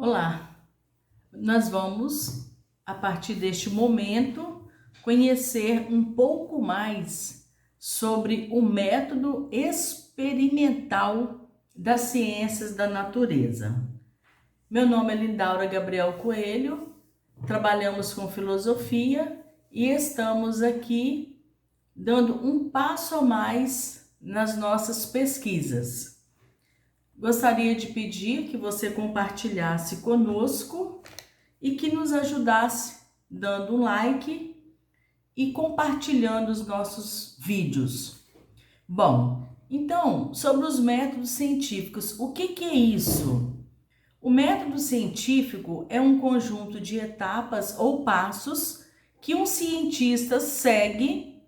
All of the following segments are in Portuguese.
Olá, nós vamos, a partir deste momento, conhecer um pouco mais sobre o método experimental das ciências da natureza. Meu nome é Lindaura Gabriel Coelho, trabalhamos com filosofia e estamos aqui dando um passo a mais nas nossas pesquisas. Gostaria de pedir que você compartilhasse conosco e que nos ajudasse dando um like e compartilhando os nossos vídeos. Bom, então, sobre os métodos científicos, o que é isso? O método científico é um conjunto de etapas ou passos que um cientista segue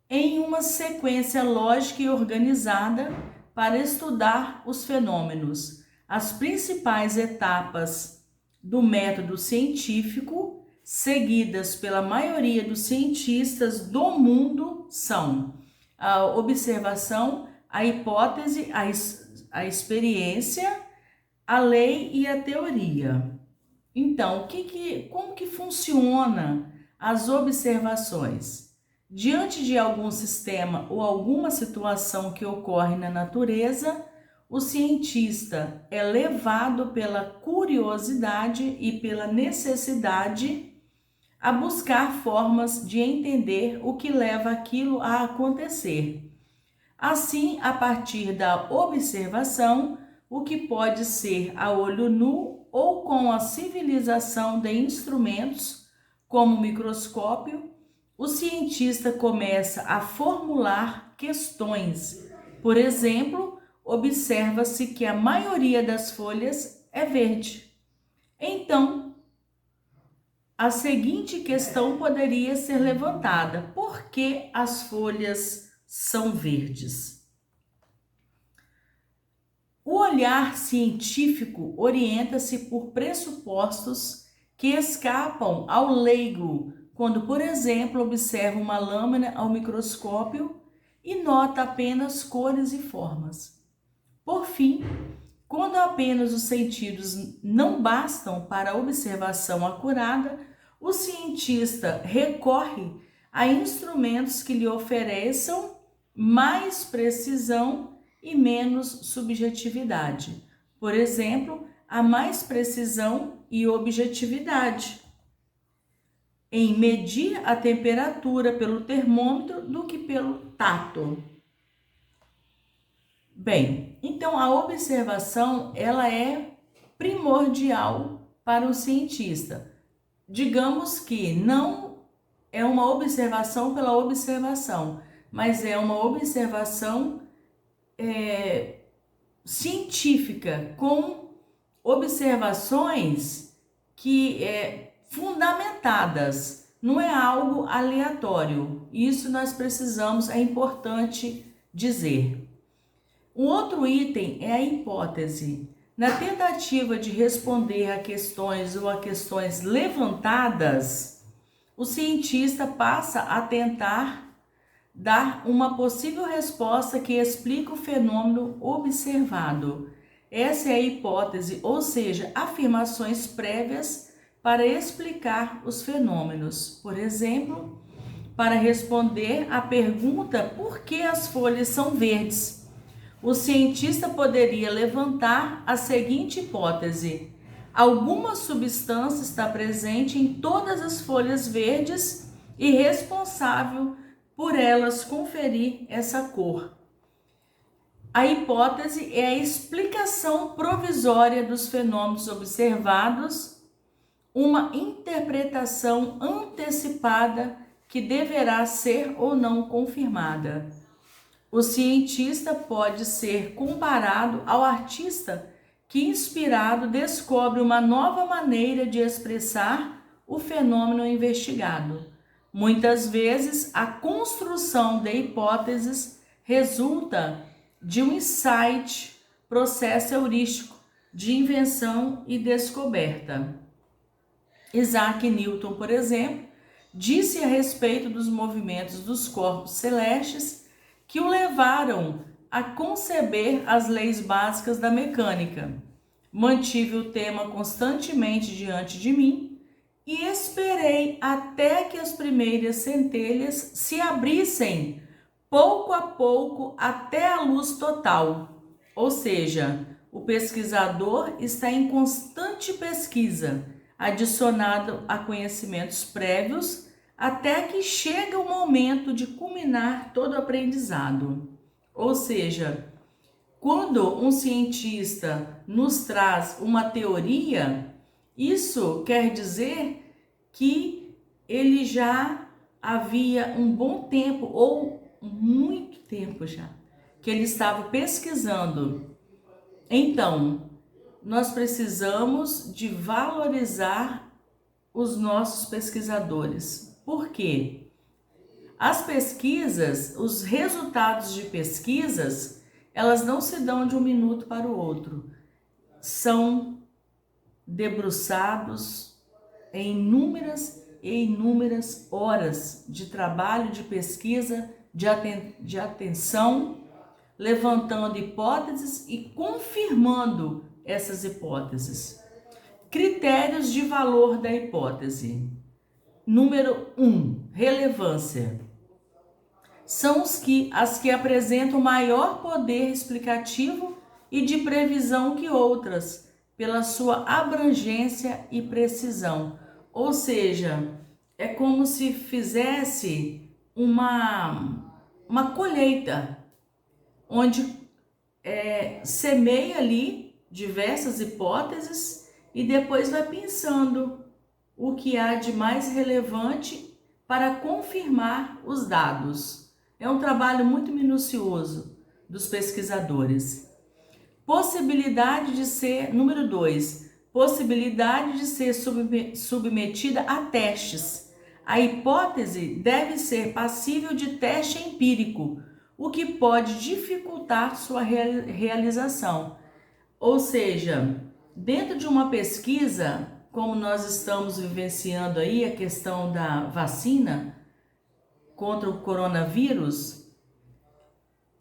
em uma sequência lógica e organizada para estudar os fenômenos. As principais etapas do método científico, seguidas pela maioria dos cientistas do mundo, são a observação, a hipótese, a experiência, a lei e a teoria. Então, como que funciona as observações? Diante de algum sistema ou alguma situação que ocorre na natureza, o cientista é levado pela curiosidade e pela necessidade a buscar formas de entender o que leva aquilo a acontecer. Assim, a partir da observação, o que pode ser a olho nu ou com a civilização de instrumentos, como o microscópio, o cientista começa a formular questões. Por exemplo, observa-se que a maioria das folhas é verde. Então, a seguinte questão poderia ser levantada: por que as folhas são verdes? O olhar científico orienta-se por pressupostos que escapam ao leigo quando, por exemplo, observa uma lâmina ao microscópio e nota apenas cores e formas. Por fim, quando apenas os sentidos não bastam para a observação acurada, o cientista recorre a instrumentos que lhe ofereçam mais precisão e menos subjetividade. Por exemplo, a mais precisão e objetividade em medir a temperatura pelo termômetro do que pelo tato. Bem, então a observação ela é primordial para o cientista. Digamos que não é uma observação pela observação, mas é uma observação científica com observações que fundamentadas, não é algo aleatório. Isso nós precisamos, é importante dizer. Um outro item é a hipótese. Na tentativa de responder a questões ou a questões levantadas, o cientista passa a tentar dar uma possível resposta que explica o fenômeno observado. Essa é a hipótese, ou seja, afirmações prévias para explicar os fenômenos. Por exemplo, para responder à pergunta por que as folhas são verdes, o cientista poderia levantar a seguinte hipótese: alguma substância está presente em todas as folhas verdes e responsável por elas conferir essa cor. A hipótese é a explicação provisória dos fenômenos observados, uma interpretação antecipada que deverá ser ou não confirmada. O cientista pode ser comparado ao artista que, inspirado, descobre uma nova maneira de expressar o fenômeno investigado. Muitas vezes, a construção de hipóteses resulta de um insight, processo heurístico de invenção e descoberta. Isaac Newton, por exemplo, disse a respeito dos movimentos dos corpos celestes que o levaram a conceber as leis básicas da mecânica. Mantive o tema constantemente diante de mim e esperei até que as primeiras centelhas se abrissem pouco a pouco até a luz total. Ou seja, o pesquisador está em constante pesquisa, adicionado a conhecimentos prévios, até que chega o momento de culminar todo o aprendizado. Ou seja, quando um cientista nos traz uma teoria, isso quer dizer que ele já havia um bom tempo, ou muito tempo já, que ele estava pesquisando. Então, nós precisamos de valorizar os nossos pesquisadores. Por quê? As pesquisas, os resultados de pesquisas, elas não se dão de um minuto para o outro. São debruçados em inúmeras horas de trabalho, de pesquisa, de atenção, levantando hipóteses e confirmando essas hipóteses. Critérios de valor da hipótese. Número 1, relevância. São as que apresentam maior poder explicativo e de previsão que outras, pela sua abrangência e precisão. Ou seja, é como se fizesse uma colheita, onde semeia ali diversas hipóteses e depois vai pensando o que há de mais relevante para confirmar os dados. É um trabalho muito minucioso dos pesquisadores. Possibilidade de ser, número 2, possibilidade de ser submetida a testes. A hipótese deve ser passível de teste empírico, o que pode dificultar sua realização. Ou seja, dentro de uma pesquisa, como nós estamos vivenciando aí a questão da vacina contra o coronavírus,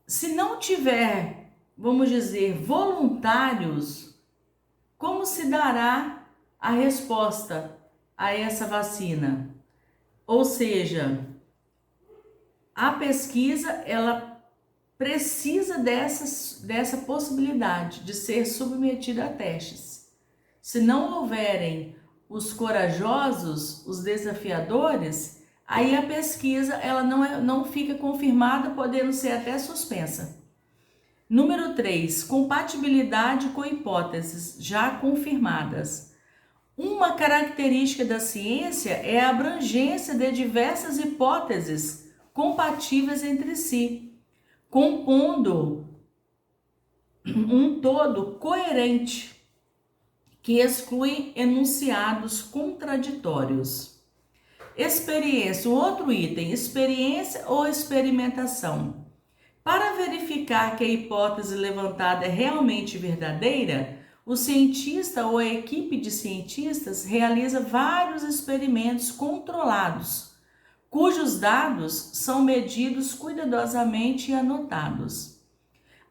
se não tiver, vamos dizer, voluntários, como se dará a resposta a essa vacina? Ou seja, a pesquisa, ela precisa dessa possibilidade de ser submetida a testes. Se não houverem os corajosos, os desafiadores, aí a pesquisa ela não fica confirmada, podendo ser até suspensa. Número 3, compatibilidade com hipóteses já confirmadas. Uma característica da ciência é a abrangência de diversas hipóteses compatíveis entre si, compondo um todo coerente que exclui enunciados contraditórios. Experiência, outro item, experiência ou experimentação. Para verificar que a hipótese levantada é realmente verdadeira, o cientista ou a equipe de cientistas realiza vários experimentos controlados, cujos dados são medidos cuidadosamente e anotados.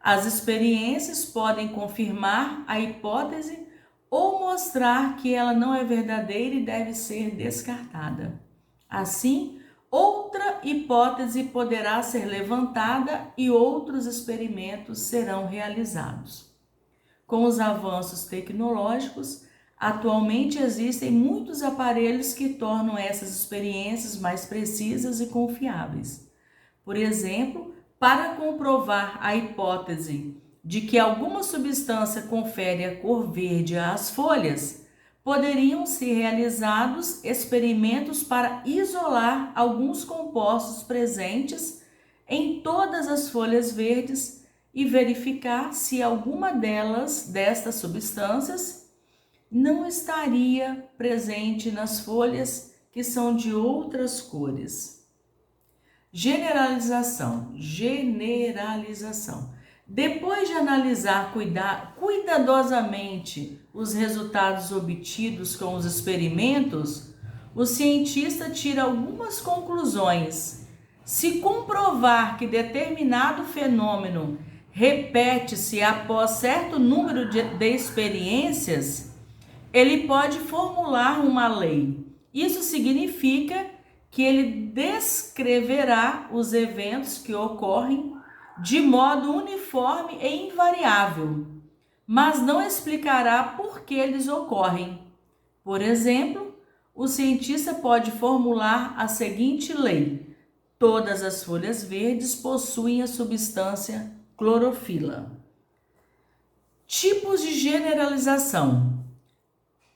As experiências podem confirmar a hipótese ou mostrar que ela não é verdadeira e deve ser descartada. Assim, outra hipótese poderá ser levantada e outros experimentos serão realizados. Com os avanços tecnológicos, atualmente existem muitos aparelhos que tornam essas experiências mais precisas e confiáveis. Por exemplo, para comprovar a hipótese de que alguma substância confere a cor verde às folhas, poderiam ser realizados experimentos para isolar alguns compostos presentes em todas as folhas verdes e verificar se alguma destas substâncias não estaria presente nas folhas que são de outras cores. Generalização. Depois de analisar cuidadosamente os resultados obtidos com os experimentos, o cientista tira algumas conclusões. Se comprovar que determinado fenômeno repete-se após certo número de experiências, ele pode formular uma lei. Isso significa que ele descreverá os eventos que ocorrem de modo uniforme e invariável, mas não explicará por que eles ocorrem. Por exemplo, o cientista pode formular a seguinte lei: todas as folhas verdes possuem a substância clorofila. Tipos de generalização: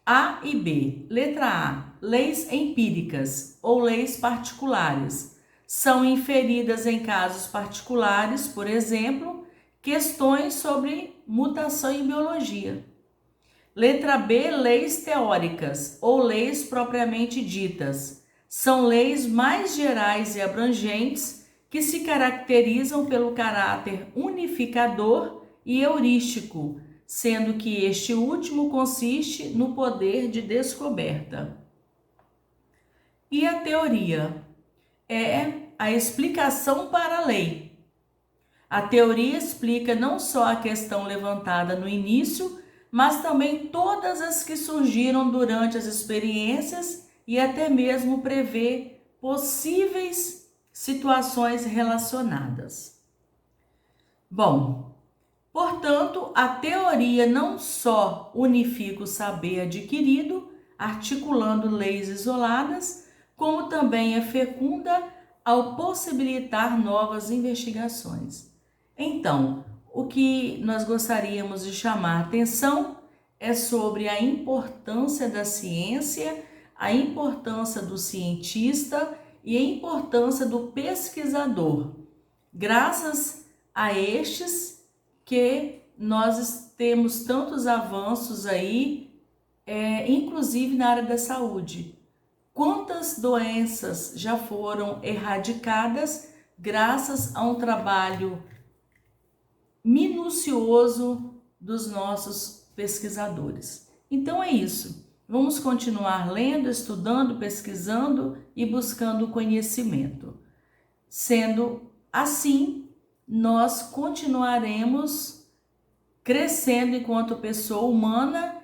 A e B. Letra A. Leis empíricas ou leis particulares. São inferidas em casos particulares, por exemplo, questões sobre mutação em biologia. Letra B. Leis teóricas ou leis propriamente ditas. São leis mais gerais e abrangentes que se caracterizam pelo caráter unificador e heurístico, sendo que este último consiste no poder de descoberta. E a teoria é a explicação para a lei. A teoria explica não só a questão levantada no início, mas também todas as que surgiram durante as experiências e até mesmo prevê possíveis situações relacionadas. Bom, portanto, a teoria não só unifica o saber adquirido, articulando leis isoladas, como também é fecunda ao possibilitar novas investigações. Então, o que nós gostaríamos de chamar a atenção é sobre a importância da ciência, a importância do cientista e a importância do pesquisador. Graças a estes que nós temos tantos avanços aí, inclusive na área da saúde. Quantas doenças já foram erradicadas graças a um trabalho minucioso dos nossos pesquisadores. Então é isso. Vamos continuar lendo, estudando, pesquisando e buscando conhecimento. Sendo assim, nós continuaremos crescendo enquanto pessoa humana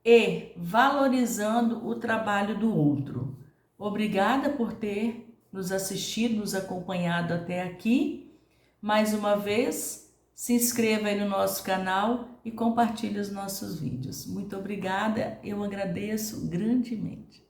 e valorizando o trabalho do outro. Obrigada por ter nos assistido, nos acompanhado até aqui. Mais uma vez, se inscreva aí no nosso canal e compartilhe os nossos vídeos. Muito obrigada, eu agradeço grandemente.